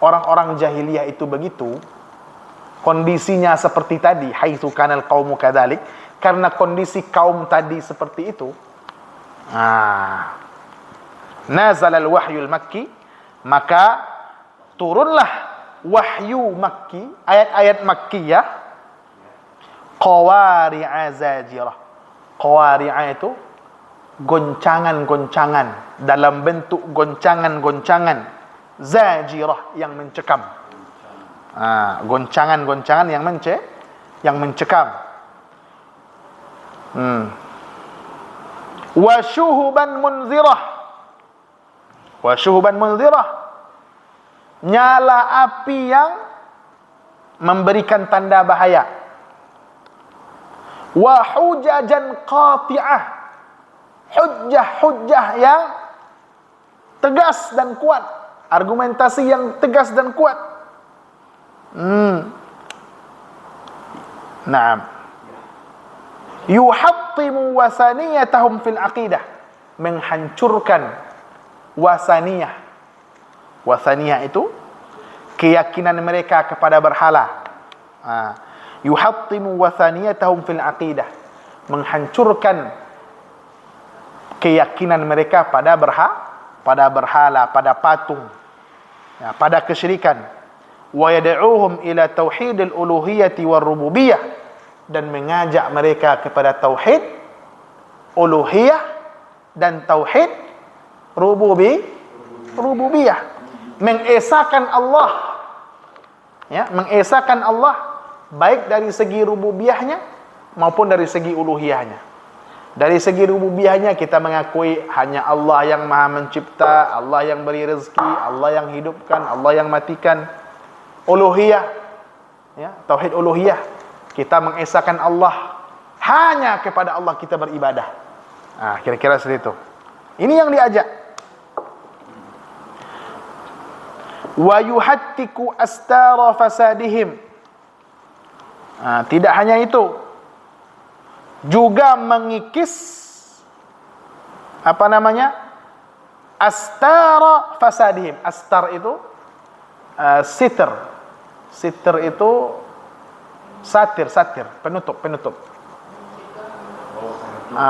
orang-orang jahiliyah itu begitu, kondisinya seperti tadi, haitsu kanal qaumu kadzalik, karena kondisi kaum tadi seperti itu. Nazal al-wahyul makki, maka turunlah wahyu makki, ayat-ayat makkiyah, qawari'a zajirah. Qawari'a itu goncangan-goncangan, dalam bentuk goncangan-goncangan zajirah, yang mencekam. Goncangan-goncangan yang mencekam. Wa syuhuban munzirah. Wa syuhuban munzirah, nyala api yang memberikan tanda bahaya. Wa hujajan qati'ah, hujjah-hujjah yang tegas dan kuat, argumentasi yang tegas dan kuat. Naam. Yuhattimu wasaniyatahum fil aqidah, menghancurkan wasaniyah. Wasaniyah itu keyakinan mereka kepada berhala. Yuhattimu wasaniyatahum fil aqidah, menghancurkan keyakinan mereka pada berhala, pada patung, pada kesyirikan. Wa yad'uuhum ila tauhidil uluhiyyati war rububiyah, dan mengajak mereka kepada tauhid uluhiyah dan tauhid rububiyah, mengesahkan Allah, mengesahkan Allah baik dari segi rububiyahnya maupun dari segi uluhiyahnya. Dari segi rububiyahnya kita mengakui hanya Allah yang maha mencipta, Allah yang beri rezeki, Allah yang hidupkan, Allah yang matikan. Uluhiyah, tauhid uluhiyah, kita mengesahkan Allah, hanya kepada Allah kita beribadah. Kira-kira seperti itu. Ini yang diajak. Wa yuhattiku astara fasadihim. Tidak hanya itu, juga mengikis astara fasadihim. Astar itu Sitir itu satir, penutup.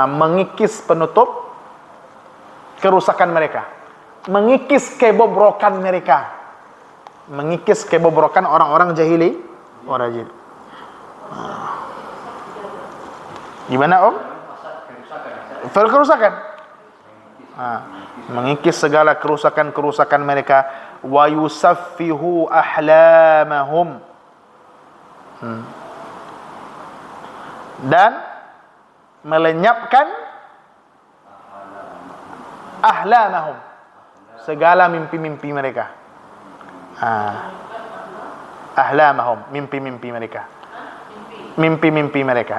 Mengikis penutup kerusakan mereka, mengikis kebobrokan mereka, mengikis kebobrokan orang-orang jahili, orang jahili. Gimana Om? Kerusakan. Mengikis segala kerusakan mereka. Wa yusaffihu ahlamahum, dan melenyapkan ahlamahum, segala mimpi-mimpi mereka. Ahlamahum, mimpi-mimpi mereka,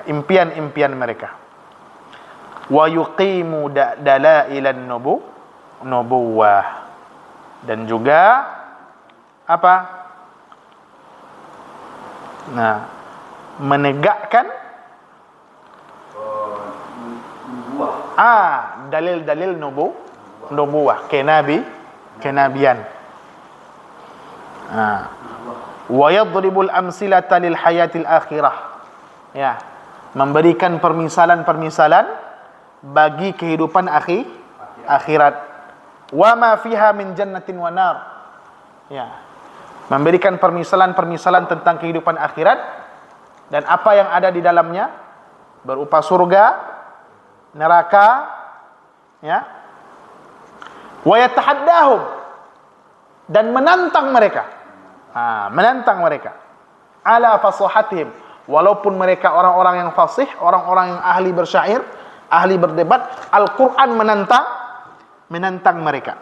impian-impian mereka. Wa yuqimu dalailan nubuwah, dan juga menegakkan dalil-dalil nubuwah, kenabian. Wa yadribul amsilata lil hayatil akhirah, memberikan permisalan-permisalan bagi kehidupan akhirat. Wa ma fiha min jannatin wa nar, memberikan permisalan-permisalan tentang kehidupan akhirat dan apa yang ada di dalamnya berupa surga, neraka, wa yatahaddahum, dan menantang mereka, ala fasahatihim, walaupun mereka orang-orang yang fasih, orang-orang yang ahli bersyair, ahli berdebat, Al-Quran menantang mereka.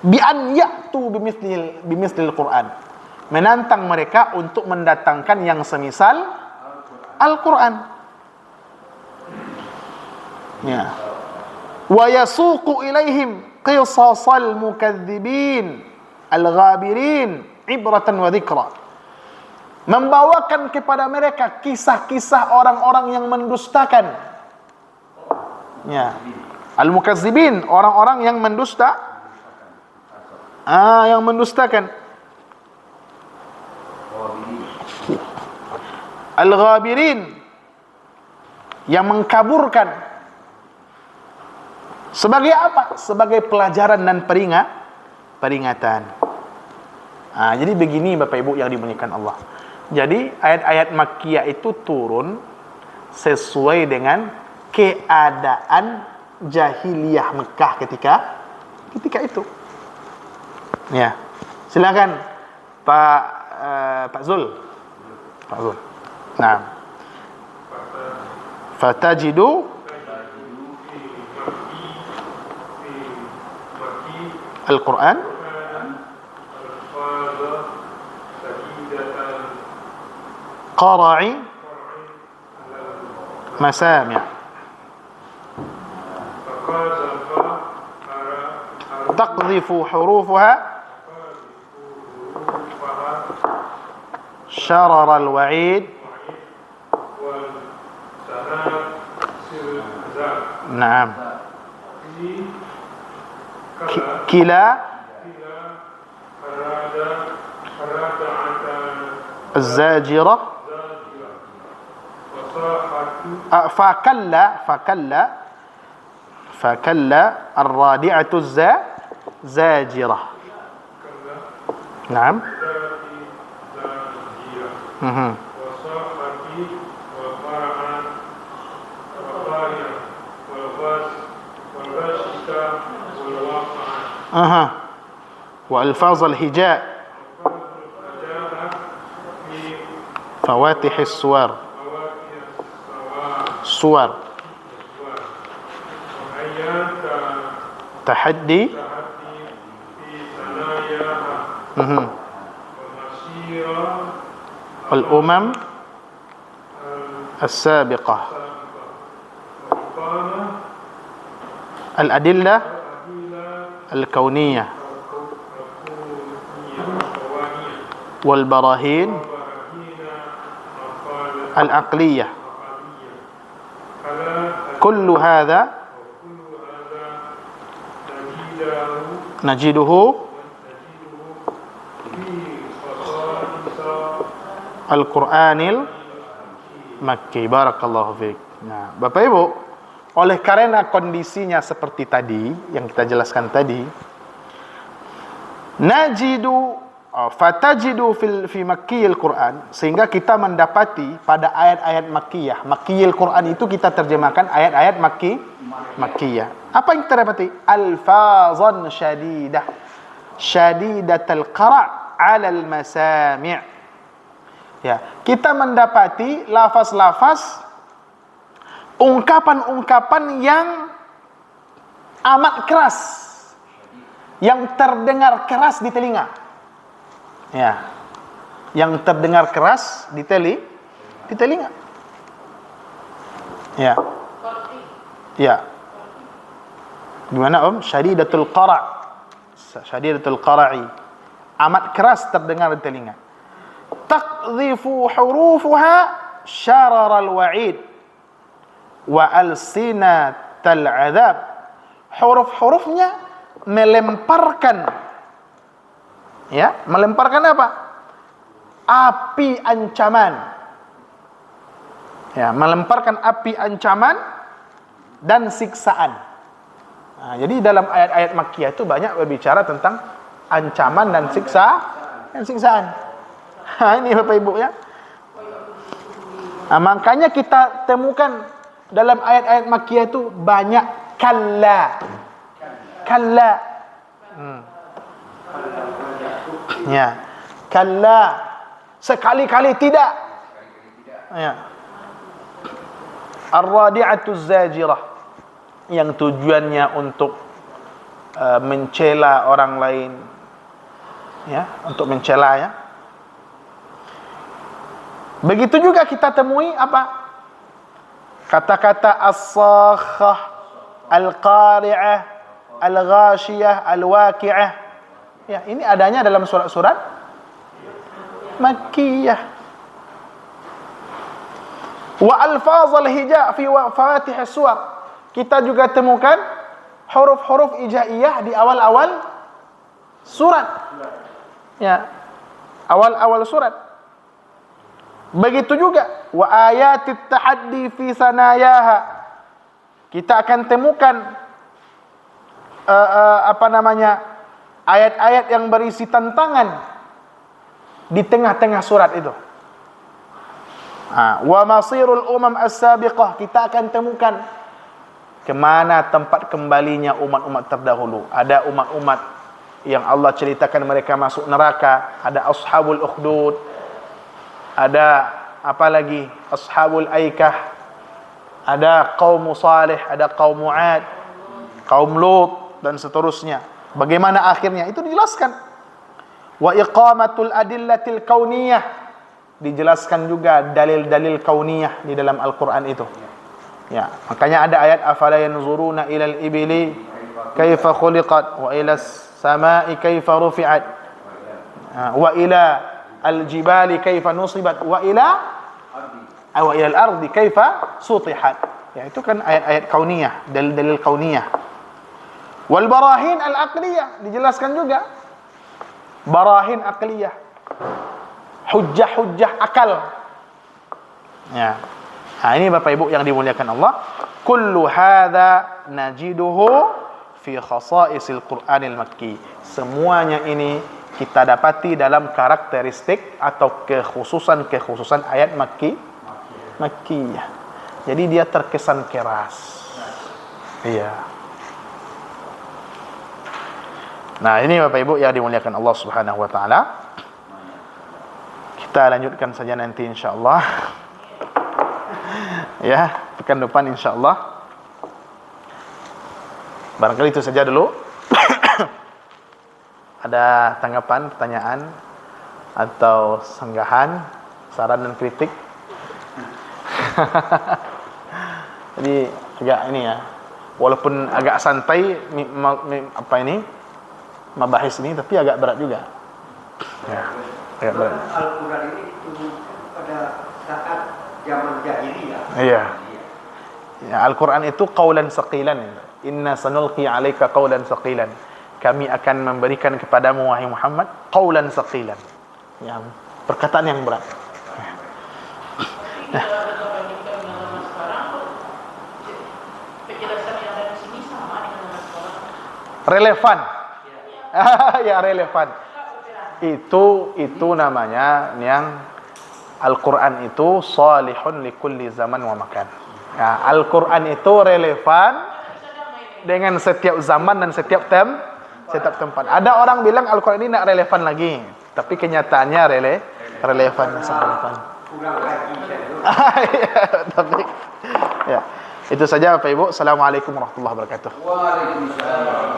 Bi an ya'tu bimithlil Quran, menantang mereka untuk mendatangkan yang semisal Al-Quran. Wa yasuqu ilaihim qisasal mukadzibin al-ghabirin ibratan wa dzikra, membawakan kepada mereka kisah-kisah orang-orang yang mendustakan. Al-mukazzibin, orang-orang yang mendusta, yang mendustakan. Al-ghabirin, yang mengkaburkan. Sebagai apa? Sebagai pelajaran dan peringatan. Jadi begini Bapak Ibu yang dimuliakan Allah. Jadi ayat-ayat Makkiyah itu turun sesuai dengan keadaan jahiliyah Mekah ketika itu. Ya. Silakan Pak Zul. Nah. Fatajidu Al-Quran qara'i masami' taqdhifu hurufaha syarar al-wa'id. Naam. Kila الزاجرة فكلا الرادعة الزاجرة. نعم. وألفاظ الهجاء فواتح الصور تحدي الأمم السابقة الأدلة الكونية والبراهين العقلية. كل هذا نجده القرآن المكي. Barakallahu fiik. Nah, Bapak Ibu, oleh karena kondisinya seperti tadi yang kita jelaskan tadi, fatajidu fi makkiyil Quran, sehingga kita mendapati pada ayat-ayat makkiyah. Makkiyil Quran itu kita terjemahkan ayat-ayat makkiyah. Apa yang kita dapati? Alfazan syadidatul qara' 'alal masami'. Ya, kita mendapati lafaz-lafaz, ungkapan-ungkapan yang amat keras, yang terdengar keras di telinga. Ya, yang terdengar keras di telinga. Ya. Ya. Gimana Om? Syadidatul qara'i. Amat keras terdengar di telinga. Taqdhifu hurufuha syarar al-wa'id wa alsinatal 'adzab. Huruf-hurufnya melemparkan apa? Api ancaman. Ya, melemparkan api ancaman dan siksaan. Nah, jadi dalam ayat-ayat Makkiyah itu banyak berbicara tentang ancaman dan siksaan. Ini Bapak Ibu ya. Nah, makanya kita temukan dalam ayat-ayat Makkiyah itu banyak kalla. Ya, kalla, sekali-kali tidak. Ya. Ar-radi'atuz zajirah, yang tujuannya untuk mencela orang lain, ya, untuk mencela ya. Begitu juga kita temui apa? Kata-kata as-sakhah, al-qari'ah, al-ghashiyah, al-waqi'ah. Ya, ini adanya dalam surat-surat Makkiyah. Wa alfaz al-hija' fi fawatih as-suwar. Kita juga temukan huruf-huruf hijaiyah di awal-awal surat. Ya. Awal-awal surat. Begitu juga wa ayatit tahaddi fi sanayaha. Kita akan temukan ayat-ayat yang berisi tantangan di tengah-tengah surat itu. Wa masirul umam as-sabiqah, kita akan temukan kemana tempat kembalinya umat-umat terdahulu. Ada umat-umat yang Allah ceritakan mereka masuk neraka, ada ashabul ukhdud, ada apa lagi, ashabul aikah, ada kaum Salih, ada kaum Mu'ad, kaum Lut, dan seterusnya. Bagaimana akhirnya itu dijelaskan. Wa iqamatul adillatil kauniyah, dijelaskan juga dalil-dalil kauniyah di dalam Al-Quran itu. Ya, makanya ada ayat afala yanzuruna ilal ibili kaifa khuliqat wa ila samai kaifa rufi'at wa ila al-jibali kaifa nusibat wa ila al-ardi kaifa sutihat. Ya, itu kan ayat-ayat kauniyah, dalil-dalil kauniyah. Wal barahin al-aqliyah, dijelaskan juga barahin aqliyah, hujjah-hujjah akal. Ya. Nah, ini Bapak Ibu yang dimuliakan Allah, kullu hadza najiduhu fi khasa'isil Qur'anil Makki. Semuanya ini kita dapati dalam karakteristik atau kekhususan ayat Makkiyah. Jadi dia terkesan keras. Iya. Nah, ini Bapak Ibu yang dimuliakan Allah Subhanahu wa taala. Kita lanjutkan saja nanti insyaallah. Ya, pekan depan insyaallah. Barangkali itu saja dulu. Ada tanggapan, pertanyaan atau sanggahan, saran dan kritik? Jadi agak ini ya, walaupun agak santai mabahis ini, tapi agak berat juga. Ya, agak berat. Al-Quran ini turun pada saat zaman jahiliyah. Iya. Ya, Al-Quran itu qaulan saqilan. Inna sanulqi 'alaika qaulan saqilan. Kami akan memberikan kepadamu wahai Muhammad qaulan saqilan. Yang perkataan yang berat. Nah, relevan. Ya, relevan. Itu namanya yang Al-Quran itu salihun likulli zaman wa makan. Ya, Al-Quran itu relevan dengan setiap zaman dan setiap tempat. Ada orang bilang Al-Quran ini tidak relevan lagi, tapi kenyataannya relevan, sangat relevan. Tapi ya, itu saja Bapak Ibu. Assalamualaikum warahmatullahi wabarakatuh. Waalaikumsalam.